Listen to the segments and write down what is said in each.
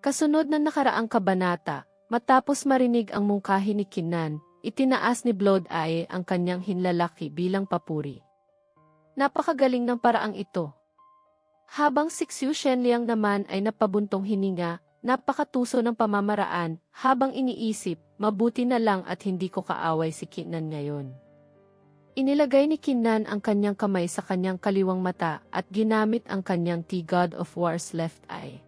Kasunod ng nakaraang kabanata, matapos marinig ang mungkahi ni Kinnan, itinaas ni Blood Eye ang kanyang hinlalaki bilang papuri. Napakagaling ng paraang ito. Habang si Xiu Shenliang naman ay napabuntong hininga, napakatuso ng pamamaraan, habang iniisip, mabuti na lang at hindi ko kaaway si Kinnan ngayon. Inilagay ni Kinnan ang kanyang kamay sa kanyang kaliwang mata at ginamit ang kanyang T-God of War's left eye.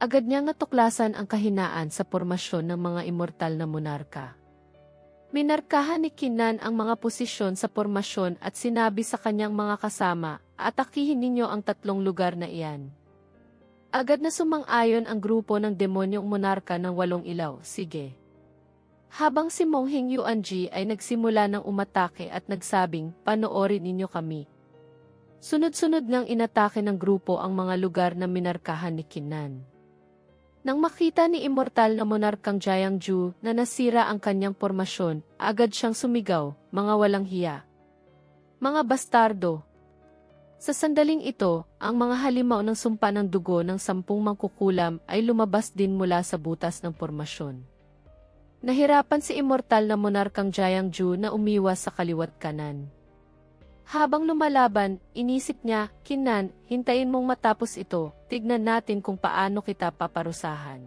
Agad niyang natuklasan ang kahinaan sa pormasyon ng mga immortal na monarka. Minarkahan ni Kinnan ang mga posisyon sa pormasyon at sinabi sa kanyang mga kasama, atakihin ninyo ang 3 lugar na iyan. Agad na sumang-ayon ang grupo ng demonyong monarka ng 8 ilaw, sige. Habang si Mongheng Yuanji ay nagsimula ng umatake at nagsabing, panoorin ninyo kami. Sunod-sunod ngang inatake ng grupo ang mga lugar na minarkahan ni Kinnan. Nang makita ni immortal na monarkang Jiangju na nasira ang kanyang pormasyon, agad siyang sumigaw, mga walang hiya. Mga bastardo! Sa sandaling ito, ang mga halimaw ng sumpa ng dugo ng 10 mangkukulam ay lumabas din mula sa butas ng pormasyon. Nahirapan si immortal na monarkang Jiangju na umiwas sa kaliwat kanan. Habang lumalaban, inisip niya, Kinnan, hintayin mong matapos ito, tignan natin kung paano kita paparusahan.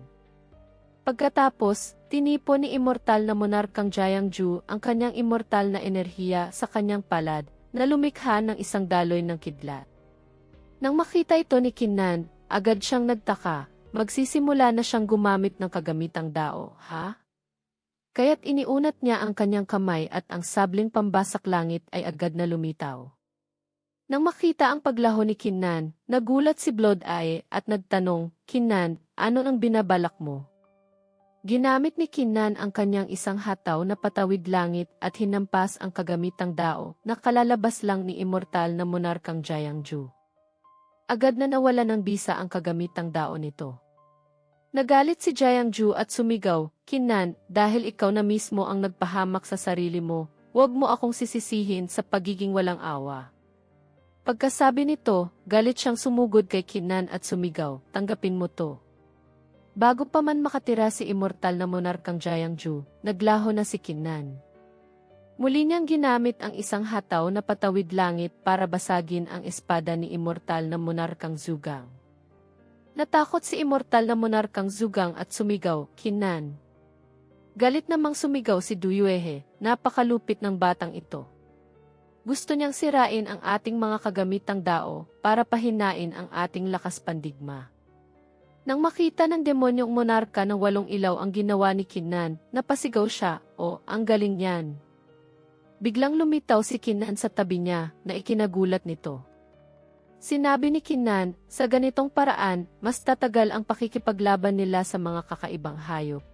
Pagkatapos, tinipo ni immortal na monarkang Jiangju ang kanyang immortal na enerhiya sa kanyang palad, na lumikha ng isang daloy ng kidlat. Nang makita ito ni Kinnan, agad siyang nagtaka, magsisimula na siyang gumamit ng kagamitang dao, ha? Kaya't iniunat niya ang kanyang kamay at ang sabling pambasak langit ay agad na lumitaw. Nang makita ang paglaho ni Kinnan, nagulat si Blood Eye at nagtanong, Kinnan, ano ang binabalak mo? Ginamit ni Kinnan ang kanyang isang hataw na patawid langit at hinampas ang kagamitang dao na kalalabas lang ni immortal na monarkang Jiangju. Agad na nawala ng bisa ang kagamitang dao nito. Nagalit si Jiangju at sumigaw, Kinnan, dahil ikaw na mismo ang nagpahamak sa sarili mo, huwag mo akong sisisihin sa pagiging walang awa. Pagkasabi nito, galit siyang sumugod kay Kinnan at sumigaw, tanggapin mo to. Bago pa man makatira si immortal na monarkang Jiangju, naglaho na si Kinnan. Muli niyang ginamit ang isang hataw na patawid langit para basagin ang espada ni immortal na monarkang Zhugang. Natakot si immortal na monarkang Zhugang at sumigaw, Kinnan. Galit namang sumigaw si Du Yuehe, napakalupit ng batang ito. Gusto niyang sirain ang ating mga kagamitang dao para pahinain ang ating lakas pandigma. Nang makita ng demonyong monarka ng 8 ilaw ang ginawa ni Kinnan, napasigaw siya, ang galing niyan. Biglang lumitaw si Kinnan sa tabi niya na ikinagulat nito. Sinabi ni Kinnan, sa ganitong paraan, mas tatagal ang pakikipaglaban nila sa mga kakaibang hayop.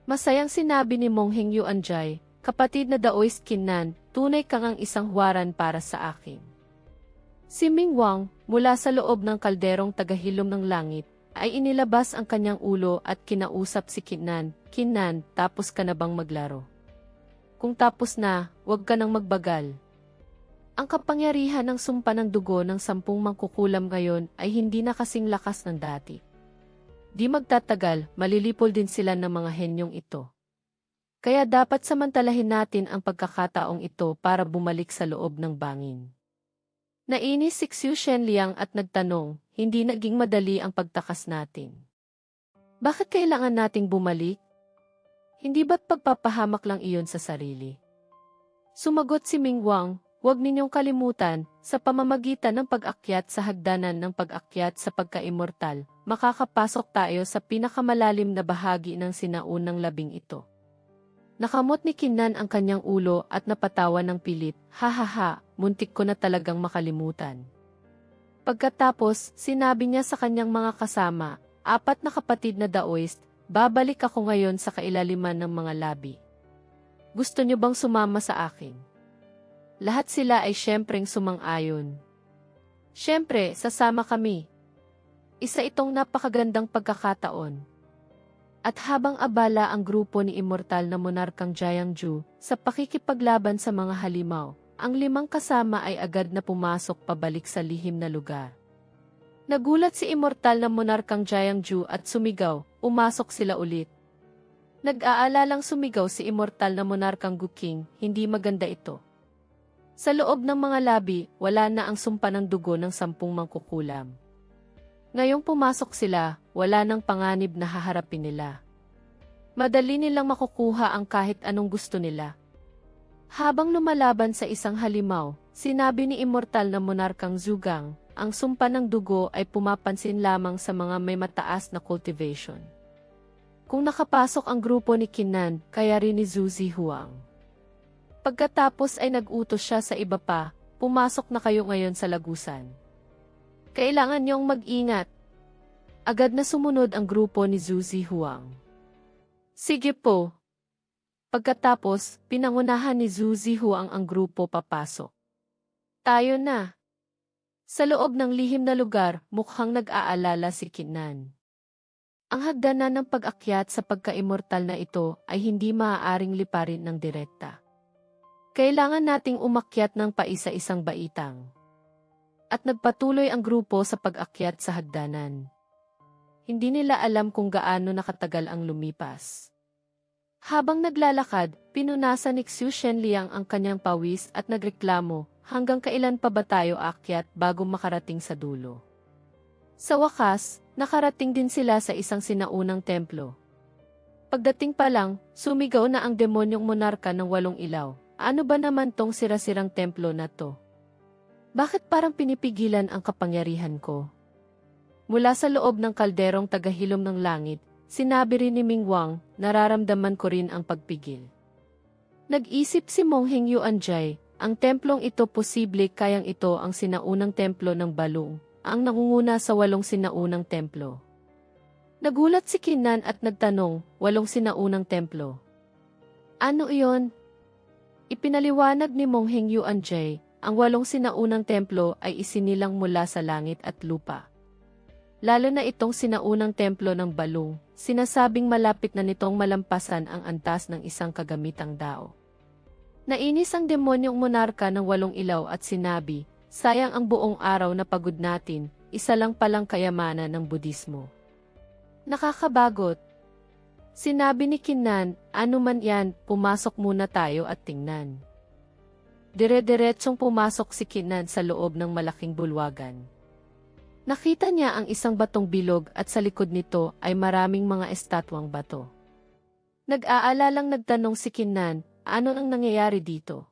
Masayang sinabi ni Mongheng Yuanjai, kapatid na Daoist Kinnan, tunay kang ang isang huwaran para sa akin. Si Ming Wang, mula sa loob ng kalderong tagahilom ng langit, ay inilabas ang kanyang ulo at kinausap si Kinnan, Kinnan, tapos ka na bang maglaro? Kung tapos na, huwag ka nang magbagal. Ang kapangyarihan ng sumpa ng dugo ng 10 mangkukulam ngayon ay hindi na kasing lakas ng dati. Di magtatagal, malilipol din sila ng mga henyong ito. Kaya dapat samantalahin natin ang pagkakataong ito para bumalik sa loob ng bangin. Nainis si Xiu Shenliang at nagtanong, hindi naging madali ang pagtakas natin. Bakit kailangan nating bumalik? Hindi ba't pagpapahamak lang iyon sa sarili? Sumagot si Ming Wang, huwag ninyong kalimutan, sa pamamagitan ng pag-akyat sa hagdanan ng pag-akyat sa pagka-immortal, makakapasok tayo sa pinakamalalim na bahagi ng sinaunang labing ito. Nakamot ni Kinnan ang kanyang ulo at napatawa ng pilit, hahaha, muntik ko na talagang makalimutan. Pagkatapos, sinabi niya sa kanyang mga kasama, 4 na kapatid na Daoist, babalik ako ngayon sa kailaliman ng mga labi. Gusto niyo bang sumama sa akin? Lahat sila ay siyempreng sumang-ayon. Siyempre, sasama kami. Isa itong napakagandang pagkakataon. At habang abala ang grupo ni immortal na monarkang Jiangju sa pakikipaglaban sa mga halimaw, ang 5 kasama ay agad na pumasok pabalik sa lihim na lugar. Nagulat si immortal na monarkang Jiangju at sumigaw, umasok sila ulit. Nag-aalalang sumigaw si immortal na monarkang Guking, hindi maganda ito. Sa loob ng mga labi, wala na ang sumpa ng dugo ng 10 mangkukulam. Ngayong pumasok sila, wala nang panganib na haharapin nila. Madali nilang makukuha ang kahit anong gusto nila. Habang lumalaban sa isang halimaw, sinabi ni immortal na monarkang Zhugang, ang sumpa ng dugo ay pumapansin lamang sa mga may mataas na cultivation. Kung nakapasok ang grupo ni Kinnan, kaya rin ni Zhu Zihuang. Pagkatapos ay nag-utos siya sa iba pa, pumasok na kayo ngayon sa lagusan. Kailangan niyong mag-ingat. Agad na sumunod ang grupo ni Zhu Zihuang. Sige po. Pagkatapos, pinangunahan ni Zhu Zihuang ang grupo papasok. Tayo na. Sa loob ng lihim na lugar, mukhang nag-aalala si Kinnan. Ang hagdanan ng pag-akyat sa pagka-immortal na ito ay hindi maaaring liparin ng direkta. Kailangan nating umakyat ng paisa-isang baitang. At nagpatuloy ang grupo sa pag-akyat sa hagdanan. Hindi nila alam kung gaano nakatagal ang lumipas. Habang naglalakad, pinunasan ni Xu Shenliang ang kanyang pawis at nagreklamo, hanggang kailan pa ba tayo akyat bago makarating sa dulo? Sa wakas, nakarating din sila sa isang sinaunang templo. Pagdating pa lang, sumigaw na ang demonyong monarka ng 8 ilaw. Ano ba naman tong sira-sirang templo na to? Bakit parang pinipigilan ang kapangyarihan ko? Mula sa loob ng kalderong tagahilom ng langit, sinabi rin ni Ming Wang, nararamdaman ko rin ang pagpigil. Nag-isip si Mongheng Yuanjai, ang templong ito posible kayang ito ang sinaunang templo ng Balong, ang nangunguna sa 8 sinaunang templo. Nagulat si Kinnan at nagtanong, 8 sinaunang templo. Ano iyon? Ipinaliwanag ni Mongheng Yuanjai, ang 8 sinaunang templo ay isinilang mula sa langit at lupa. Lalo na itong sinaunang templo ng Balong, sinasabing malapit na nitong malampasan ang antas ng isang kagamitang dao. Nainis ang demonyong monarka ng 8 ilaw at sinabi, sayang ang buong araw na pagod natin, isa lang palang kayamanan ng Budismo. Nakakabagot. Sinabi ni Kinnan, ano man yan, pumasok muna tayo at tingnan. Dire-diretsong pumasok si Kinnan sa loob ng malaking bulwagan. Nakita niya ang isang batong bilog at sa likod nito ay maraming mga estatwang bato. Nag-aalalang nagtanong si Kinnan, ano ang nangyayari dito?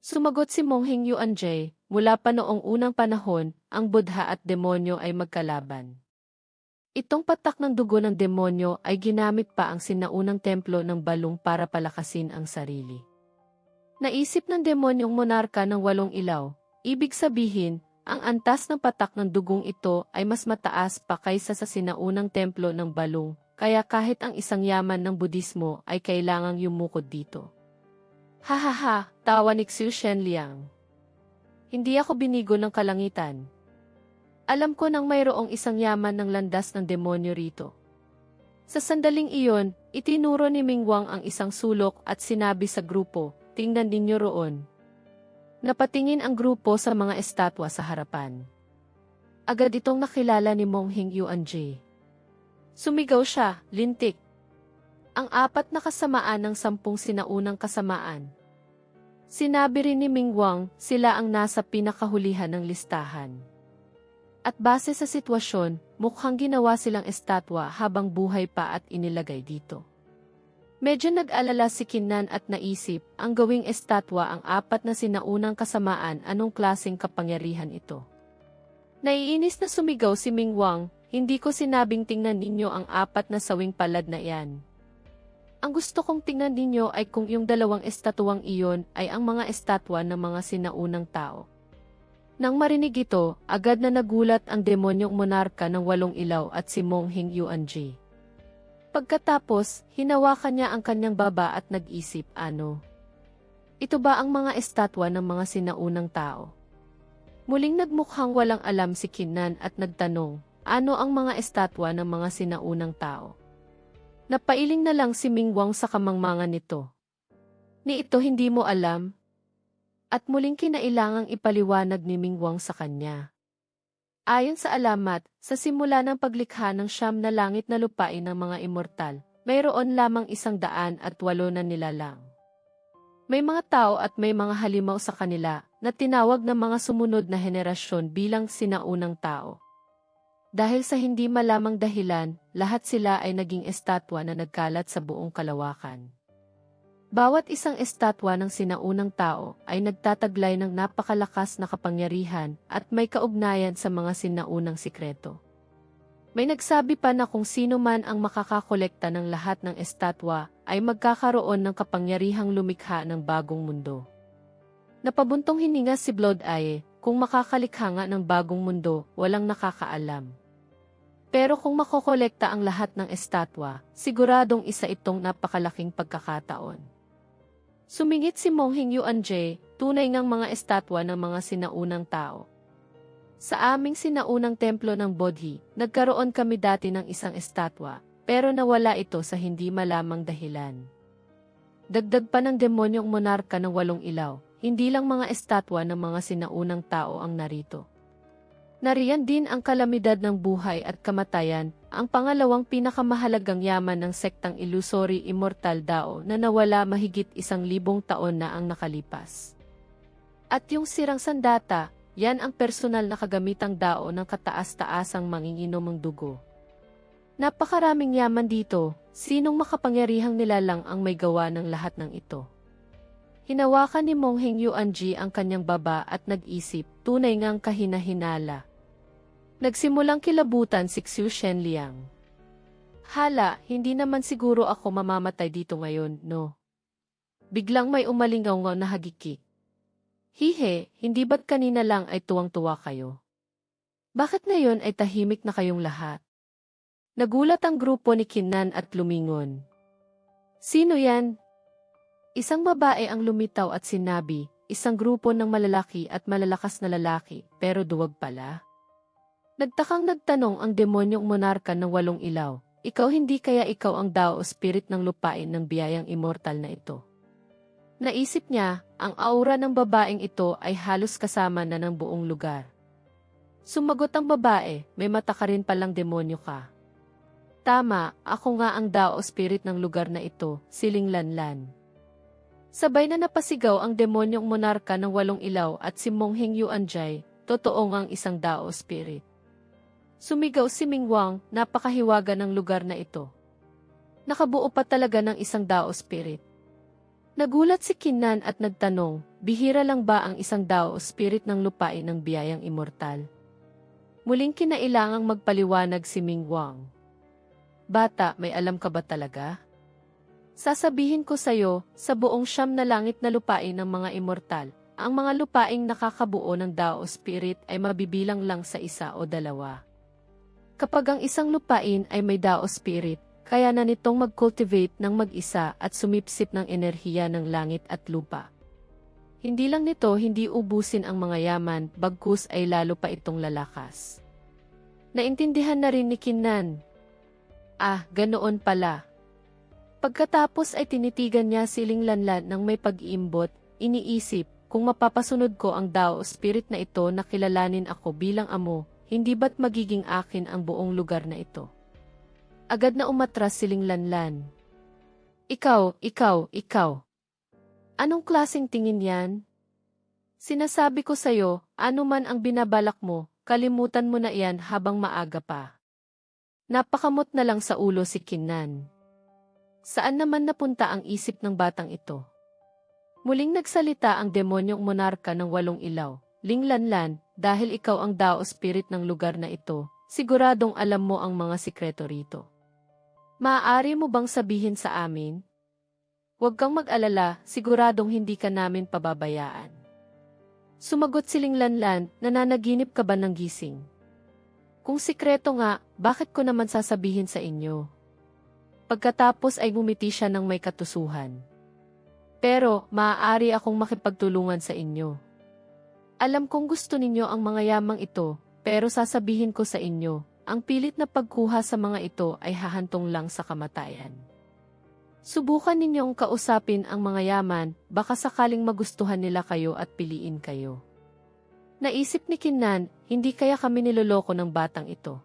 Sumagot si Mongheng Yuanjai, mula pa noong unang panahon, ang Buddha at demonyo ay magkalaban. Itong patak ng dugo ng demonyo ay ginamit pa ang sinaunang templo ng Balong para palakasin ang sarili. Naisip ng demonyong monarka ng 8 ilaw, ibig sabihin, ang antas ng patak ng dugong ito ay mas mataas pa kaysa sa sinaunang templo ng Balong, kaya kahit ang isang yaman ng Budismo ay kailangang yumukod dito. Hahaha, tawa ni Xu Shenliang. Hindi ako binigo ng kalangitan. Alam ko nang mayroong isang yaman ng landas ng demonyo rito. Sa sandaling iyon, itinuro ni Ming Wang ang isang sulok at sinabi sa grupo, tingnan ninyo roon. Napatingin ang grupo sa mga estatwa sa harapan. Agad itong nakilala ni Mongheng Yuanjai. Sumigaw siya, lintik. Ang 4 na kasamaan ng 10 sinaunang kasamaan. Sinabi rin ni Ming Wang, sila ang nasa pinakahulihan ng listahan. At base sa sitwasyon, mukhang ginawa silang estatwa habang buhay pa at inilagay dito. Medyo nag-alala si Kinnan at naisip, ang gawing estatwa ang 4 na sinaunang kasamaan, anong klaseng kapangyarihan ito? Naiinis na sumigaw si Ming Wang, hindi ko sinabing tingnan ninyo ang 4 na sawing palad na iyan. Ang gusto kong tingnan ninyo ay kung yung 2 estatuang iyon ay ang mga estatwa ng mga sinaunang tao. Nang marinig ito, agad na nagulat ang demonyong monarka ng 8 ilaw at si Mongheng Yuanjai. Pagkatapos, hinawakan niya ang kanyang baba at nag-isip, ano? Ito ba ang mga estatwa ng mga sinaunang tao? Muling nagmukhang walang alam si Kinnan at nagtanong, ano ang mga estatwa ng mga sinaunang tao? Napailing na lang si Ming Wang sa kamangmangan nito. Ni ito hindi mo alam? At muling kinailangang ipaliwanag ni Ming Wang sa kanya. Ayon sa alamat, sa simula ng paglikha ng siyam na langit na lupain ng mga immortal, mayroon lamang 108 na nilalang. May mga tao at may mga halimaw sa kanila na tinawag ng mga sumunod na henerasyon bilang sinaunang tao. Dahil sa hindi malamang dahilan, lahat sila ay naging estatwa na nagkalat sa buong kalawakan. Bawat isang estatwa ng sinaunang tao ay nagtataglay ng napakalakas na kapangyarihan at may kaugnayan sa mga sinaunang sikreto. May nagsabi pa na kung sino man ang makakakolekta ng lahat ng estatwa ay magkakaroon ng kapangyarihang lumikha ng bagong mundo. Napabuntong hininga si Blood Eye, kung makakalikha nga ng bagong mundo, walang nakakaalam. Pero kung makokolekta ang lahat ng estatwa, siguradong isa itong napakalaking pagkakataon. Sumingit si Mongheng Yuanjie, tunay ngang mga estatwa ng mga sinaunang tao. Sa aming sinaunang templo ng Bodhi, nagkaroon kami dati ng isang estatwa, pero nawala ito sa hindi malamang dahilan. Dagdag pa ng demonyong monarka ng 8 ilaw, hindi lang mga estatwa ng mga sinaunang tao ang narito. Nariyan din ang kalamidad ng buhay at kamatayan, ang pangalawang pinakamahalagang yaman ng sektang Illusory Immortal Dao na nawala mahigit 1,000 taon na ang nakalipas. At yung sirang sandata, yan ang personal na kagamitang dao ng kataas-taasang manginginom ng dugo. Napakaraming yaman dito, sinong makapangyarihang nilalang ang may gawa ng lahat ng ito? Hinawakan ni Mongheng Yuanjie ang kanyang baba at nag-isip, tunay ngang kahina-hinala. Nagsimulang kilabutan si Xiu Shenliang. Hala, hindi naman siguro ako mamamatay dito ngayon, no? Biglang may umalingaw na hagiki. Hihe, hindi ba't kanina lang ay tuwang-tuwa kayo? Bakit ngayon ay tahimik na kayong lahat? Nagulat ang grupo ni Kinnan at lumingon. Sino yan? Isang babae ang lumitaw at sinabi, isang grupo ng malalaki at malalakas na lalaki, pero duwag pala. Nagtakang nagtanong ang demonyong monarka ng 8 ilaw, ikaw hindi kaya ikaw ang Dao o spirit ng lupain ng biyayang immortal na ito? Naisip niya, ang aura ng babaeng ito ay halos kasama na ng buong lugar. Sumagot ang babae, may mata ka rin palang demonyo ka. Tama, ako nga ang Dao o spirit ng lugar na ito, Siling Lanlan. Sabay na napasigaw ang demonyong monarka ng 8 ilaw at si Mongheng Yuanjie, totoo ngang isang Dao o spirit. Sumigaw si Mingwang, napakahiwaga ng lugar na ito. Nakabuo pa talaga ng isang Dao spirit. Nagulat si Kinnan at nagtanong, bihira lang ba ang isang Dao spirit ng lupain ng biyayang immortal? Muling kinailangang magpaliwanag si Mingwang. Bata, may alam ka ba talaga? Sasabihin ko sa'yo, sa buong 9 na langit na lupain ng mga immortal, ang mga lupaing nakakabuo ng Dao spirit ay mabibilang lang sa 1 o 2. Kapag ang isang lupain ay may Dao spirit, kaya na nitong mag-cultivate ng mag-isa at sumipsip ng enerhiya ng langit at lupa. Hindi lang nito hindi ubusin ang mga yaman, bagkus ay lalo pa itong lalakas. Naintindihan na rin ni Kinnan. Ah, ganoon pala. Pagkatapos ay tinitigan niya Siling Lanlan ng may pag-iimbot, iniisip, kung mapapasunod ko ang Dao spirit na ito na kilalanin ako bilang amo, hindi ba't magiging akin ang buong lugar na ito? Agad na umatras Siling Lanlan. Ikaw. Anong klaseng tingin yan? Sinasabi ko sa'yo, ano man ang binabalak mo, kalimutan mo na iyan habang maaga pa. Napakamot na lang sa ulo si Kinnan. Saan naman napunta ang isip ng batang ito? Muling nagsalita ang demonyong monarka ng 8 ilaw, Ling Lanlan, dahil ikaw ang Dao spirit ng lugar na ito, siguradong alam mo ang mga sikreto rito. Maaari mo bang sabihin sa amin? Huwag kang mag-alala, siguradong hindi ka namin pababayaan. Sumagot si Ling Lanlan, nananaginip ka ba ng gising? Kung sikreto nga, bakit ko naman sasabihin sa inyo? Pagkatapos ay ngumiti siya ng may katusuhan. Pero, maaari akong makipagtulungan sa inyo. Alam kong gusto ninyo ang mga yamang ito, pero sasabihin ko sa inyo, ang pilit na pagkuha sa mga ito ay hahantong lang sa kamatayan. Subukan ninyong kausapin ang mga yaman, baka sakaling magustuhan nila kayo at piliin kayo. Naisip ni Kinnan, hindi kaya kami niloloko ng batang ito.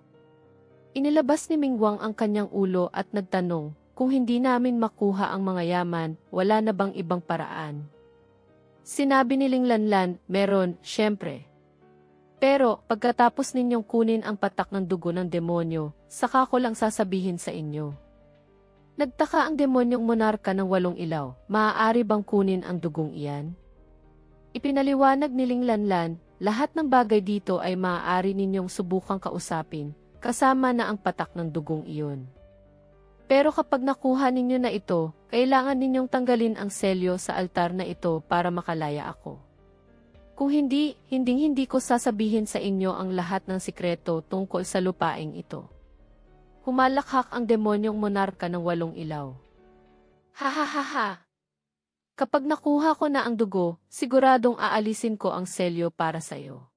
Inilabas ni Mingwang ang kanyang ulo at nagtanong, kung hindi namin makuha ang mga yaman, wala na bang ibang paraan? Sinabi ni Linglanlan, meron, syempre. Pero, pagkatapos ninyong kunin ang patak ng dugo ng demonyo, saka ko lang sasabihin sa inyo. Nagtaka ang demonyong monarka ng 8 ilaw, maaari bang kunin ang dugong iyan? Ipinaliwanag ni Linglanlan, lahat ng bagay dito ay maaari ninyong subukang kausapin, kasama na ang patak ng dugong iyon. Pero kapag nakuha ninyo na ito, kailangan ninyong tanggalin ang selyo sa altar na ito para makalaya ako. Kung hindi, hindi ko sasabihin sa inyo ang lahat ng sikreto tungkol sa lupaing ito. Humalakhak ang demonyong monarka ng 8 ilaw. Ha ha ha ha! Kapag nakuha ko na ang dugo, siguradong aalisin ko ang selyo para sa iyo.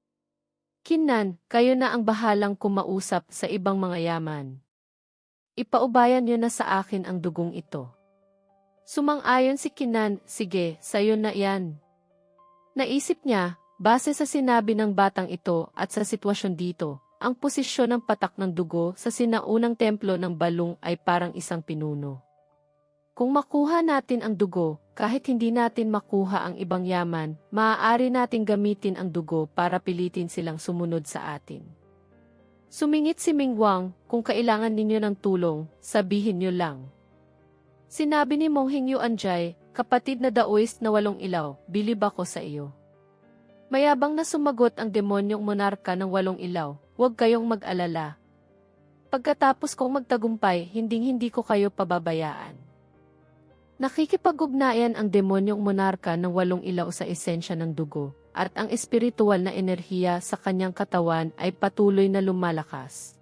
Kinnan, kayo na ang bahalang kumausap sa ibang mga yaman. Ipaubayan niyo na sa akin ang dugong ito. Sumang-ayon si Kinnan, sige, sayo na yan. Naisip niya, base sa sinabi ng batang ito at sa sitwasyon dito, ang posisyon ng patak ng dugo sa sinaunang templo ng Balung ay parang isang pinuno. Kung makuha natin ang dugo, kahit hindi natin makuha ang ibang yaman, maaari nating gamitin ang dugo para pilitin silang sumunod sa atin. Sumingit si Mingwang, kung kailangan ninyo ng tulong, sabihin nyo lang. Sinabi ni Monghing Yuanjay, kapatid na Daoist na 8 ilaw, bilib ako sa iyo. Mayabang na sumagot ang demonyong monarka ng 8 ilaw, huwag kayong mag-alala. Pagkatapos kong magtagumpay, hindi ko kayo pababayaan. Nakikipag-ugnayan ang demonyong monarka ng 8 ilaw sa esensya ng dugo, at ang espiritual na enerhiya sa kanyang katawan ay patuloy na lumalakas.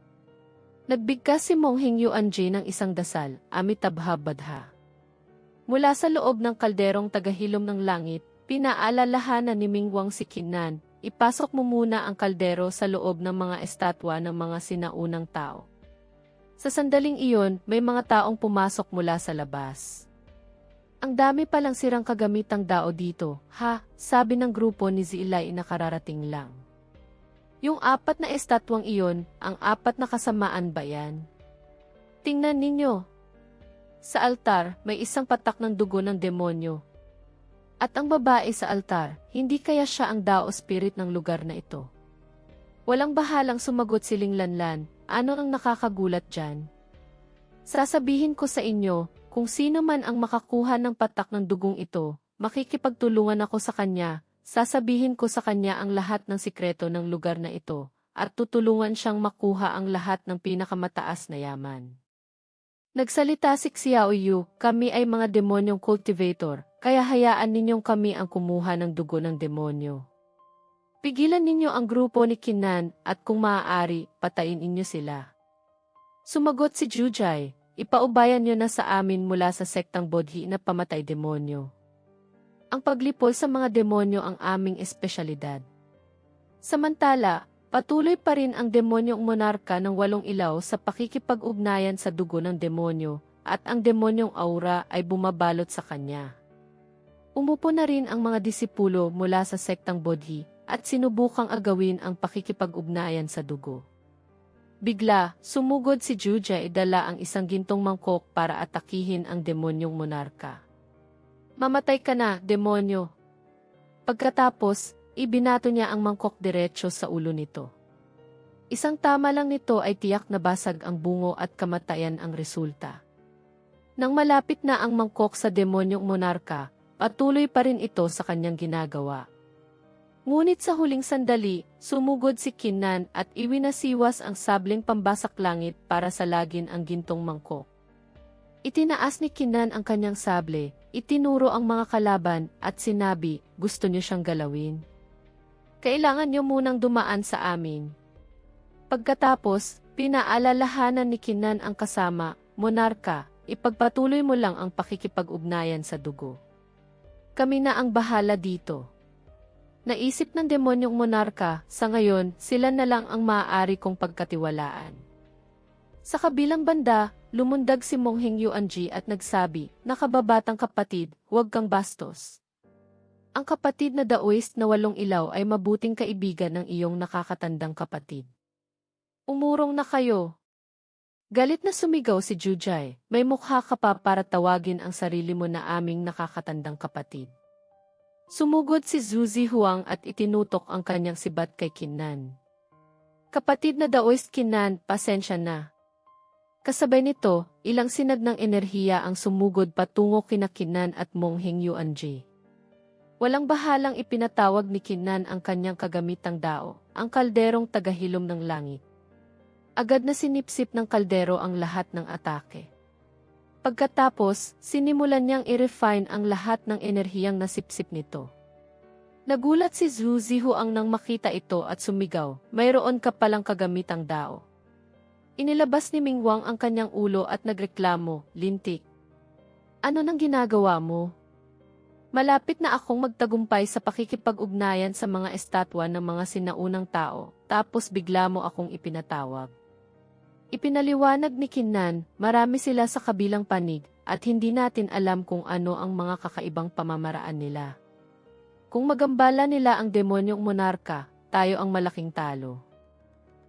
Nagbigkas si Monghing Yuanjay ng isang dasal, Amitabha Badha. Mula sa loob ng kalderong tagahilom ng langit, pinaalalahanan ni Mingwang si Kinnan, ipasok mo muna ang kaldero sa loob ng mga estatwa ng mga sinaunang tao. Sa sandaling iyon, may mga taong pumasok mula sa labas. Ang dami palang sirang kagamitang dao dito, ha, sabi ng grupo ni Zilay na kararating lang. Yung 4 na estatwang iyon, ang 4 na kasamaan ba yan? Tingnan ninyo. Sa altar, may isang patak ng dugo ng demonyo. At ang babae sa altar, hindi kaya siya ang dao spirit ng lugar na ito? Walang bahalang sumagot si Linglanlan, ano ang nakakagulat dyan? Sasabihin ko sa inyo, kung sino man ang makakuha ng patak ng dugong ito, makikipagtulungan ako sa kanya, sasabihin ko sa kanya ang lahat ng sikreto ng lugar na ito, at tutulungan siyang makuha ang lahat ng pinakamataas na yaman. Nagsalita si Xiao Yu, kami ay mga demonyong cultivator, kaya hayaan ninyong kami ang kumuha ng dugo ng demonyo. Pigilan ninyo ang grupo ni Kinnan, at kung maaari, patayin ninyo sila. Sumagot si Jujay, ipaubayan nyo na sa amin mula sa sektang Bodhi na pamatay demonyo. Ang paglipol sa mga demonyo ang aming espesyalidad. Samantala, patuloy pa rin ang demonyong monarka ng 8 ilaw sa pakikipag-ugnayan sa dugo ng demonyo, at ang demonyong aura ay bumabalot sa kanya. Umupo na rin ang mga disipulo mula sa sektang Bodhi, at sinubukang agawin ang pakikipag-ugnayan sa dugo. Bigla, sumugod si Jujay dala ang isang gintong mangkok para atakihin ang demonyong monarka. Mamatay ka na, demonyo! Pagkatapos, ibinato niya ang mangkok diretso sa ulo nito. Isang tama lang nito ay tiyak na basag ang bungo at kamatayan ang resulta. Nang malapit na ang mangkok sa demonyong monarka, patuloy pa rin ito sa kanyang ginagawa. Ngunit sa huling sandali, sumugod si Kinnan at iwinasiwas ang sabling pambasak langit para salagin ang gintong mangkok. Itinaas ni Kinnan ang kanyang sable, itinuro ang mga kalaban at sinabi, gusto niyo siyang galawin? Kailangan niyo munang dumaan sa amin. Pagkatapos, pinaalalahanan ni Kinnan ang kasama, monarka, ipagpatuloy mo lang ang pakikipag-ugnayan sa dugo. Kami na ang bahala dito. Naisip ng demonyong monarka, sa ngayon, sila na lang ang maaari kong pagkatiwalaan. Sa kabilang banda, lumundag si Monghing Yuanji at nagsabi, nakababatang kapatid, huwag kang bastos. Ang kapatid na Daoist na walong ilaw ay mabuting kaibigan ng iyong nakakatandang kapatid. Umurong na kayo. Galit na sumigaw si Jujay, may mukha ka pa para tawagin ang sarili mo na aming nakakatandang kapatid. Sumugod si Zuzi Huang at itinutok ang kanyang sibat kay Kinnan. Kapatid na Daoist Kinnan, pasensya na. Kasabay nito, ilang sinag ng enerhiya ang sumugod patungo kina Kinnan at Mongheng Yuanji. Walang bahalang ipinatawag ni Kinnan ang kanyang kagamitang dao, ang kalderong tagahilom ng langit. Agad na sinipsip ng kaldero ang lahat ng atake. Pagkatapos, sinimulan niyang i-refine ang lahat ng enerhiyang nasipsip nito. Nagulat si Zhu Zihuang nang makita ito at sumigaw, mayroon ka palang kagamitang dao. Inilabas ni Mingwang ang kanyang ulo at nagreklamo, lintik. Ano nang ginagawa mo? Malapit na akong magtagumpay sa pakikipag-ugnayan sa mga estatwa ng mga sinaunang tao, tapos bigla mo akong ipinatawag. Ipinaliwanag ni Kinnan, marami sila sa kabilang panig, at hindi natin alam kung ano ang mga kakaibang pamamaraan nila. Kung magambala nila ang demonyong monarka, tayo ang malaking talo.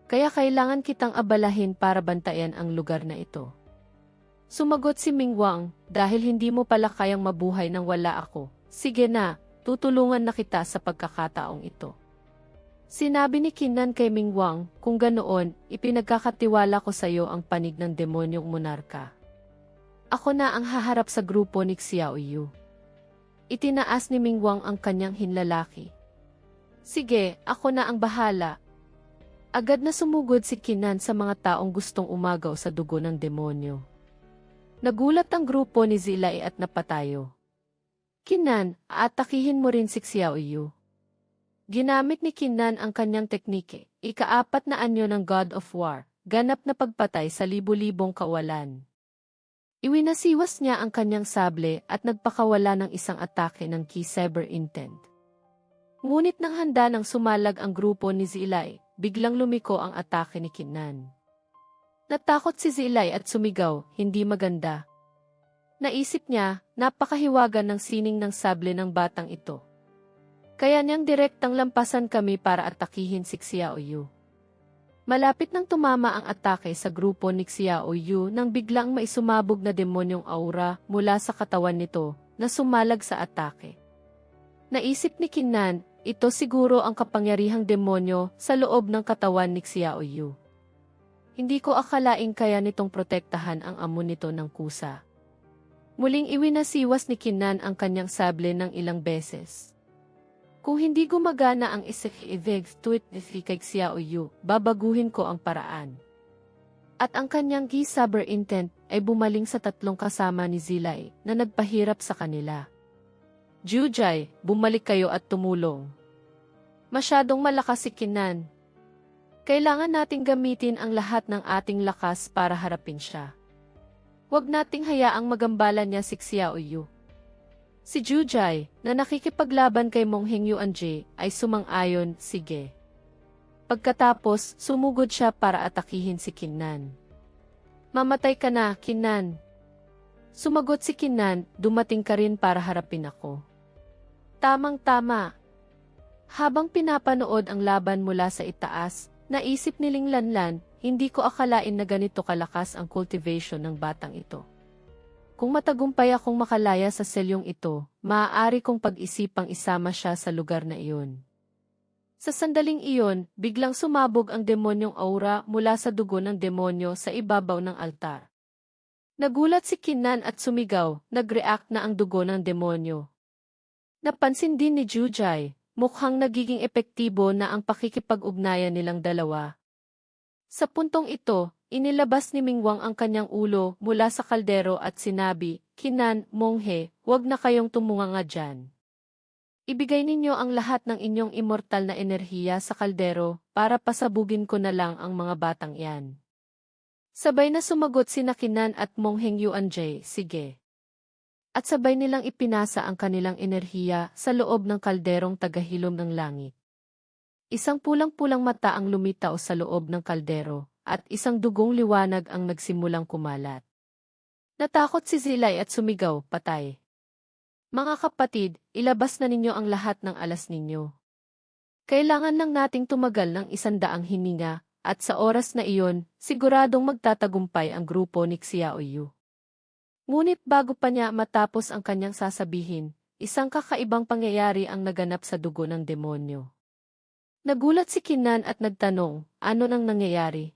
Kaya kailangan kitang abalahin para bantayan ang lugar na ito. Sumagot si Mingwang, dahil hindi mo pala kayang mabuhay nang wala ako. Sige na, tutulungan na kita sa pagkakataong ito. Sinabi ni Kinnan kay Mingwang, kung ganoon, ipinagkakatiwala ko sa iyo ang panig ng demonyong monarka. Ako na ang haharap sa grupo ni Xiaoyu. Itinaas ni Mingwang ang kanyang hinlalaki. Sige, ako na ang bahala. Agad na sumugod si Kinnan sa mga taong gustong umagaw sa dugo ng demonyo. Nagulat ang grupo ni Zilay at napatayo. Kinnan, aatakihin mo rin si Xiaoyu. Ginamit ni Kinnan ang kanyang teknike, ika-4 na anyo ng God of War, ganap na pagpatay sa libu-libong kawalan. Iwinasiwas niya ang kanyang sable at nagpakawala ng isang atake ng Ki Cyber Intent. Ngunit nang handa nang sumalag ang grupo ni Zilay, biglang lumiko ang atake ni Kinnan. Natakot si Zilay at sumigaw, hindi maganda. Naisip niya, napakahiwaga ng sining ng sable ng batang ito. Kaya niyang direktang lampasan kami para atakihin si Xiaoyu. Malapit nang tumama ang atake sa grupo ni Xiaoyu nang biglang maisumabog na demonyong aura mula sa katawan nito na sumalag sa atake. Naisip ni Kinnan, ito siguro ang kapangyarihang demonyo sa loob ng katawan ni Xiaoyu. Hindi ko akalaing kaya nitong protektahan ang amo nito ng kusa. Muling iwinasiwas ni Kinnan ang kanyang sable ng ilang beses. Kung hindi gumagana ang isik-eveg-tweet ni kay Xiaoyu, babaguhin ko ang paraan. At ang kanyang Ki Cyber Intent ay bumaling sa 3 kasama ni Zilay na nagpahirap sa kanila. Jujay, bumalik kayo at tumulong. Masyadong malakas si Kinnan. Kailangan nating gamitin ang lahat ng ating lakas para harapin siya. Huwag nating hayaang magambala niya si Xiaoyu. Si Jujay, na nakikipaglaban kay Mongheng Yuanji, ay sumang-ayon, sige. Pagkatapos, sumugod siya para atakihin si Kinnan. Mamatay ka na, Kinnan. Sumagot si Kinnan, dumating ka rin para harapin ako. Tamang-tama. Habang pinapanood ang laban mula sa itaas, naisip ni Ling Lanlan, hindi ko akalain na ganito kalakas ang cultivation ng batang ito. Kung matagumpay akong makalaya sa selyong ito, maaari kong pag-isipang isama siya sa lugar na iyon. Sa sandaling iyon, biglang sumabog ang demonyong aura mula sa dugo ng demonyo sa ibabaw ng altar. Nagulat si Kinnan at sumigaw, nag-react na ang dugo ng demonyo. Napansin din ni Jujay, mukhang nagiging epektibo na ang pakikipag-ugnayan nilang dalawa. Sa puntong ito, inilabas ni Mingwang ang kanyang ulo mula sa kaldero at sinabi, Kinnan, Monghe, huwag na kayong tumunganga dyan. Ibigay ninyo ang lahat ng inyong immortal na enerhiya sa kaldero para pasabugin ko na lang ang mga batang yan. Sabay na sumagot sina Kinnan at Mongheng Yuanji, sige. At sabay nilang ipinasa ang kanilang enerhiya sa loob ng kalderong tagahilom ng langit. Isang pulang-pulang mata ang lumitaw sa loob ng kaldero, at isang dugong liwanag ang nagsimulang kumalat. Natakot si Zilay at sumigaw, patay. Mga kapatid, ilabas na ninyo ang lahat ng alas ninyo. Kailangan lang nating tumagal ng 100 hininga, at sa oras na iyon, siguradong magtatagumpay ang grupo ni Xiaoyu. Ngunit bago pa niya matapos ang kanyang sasabihin, isang kakaibang pangyayari ang naganap sa dugo ng demonyo. Nagulat si Kinan at nagtanong, ano nang nangyayari?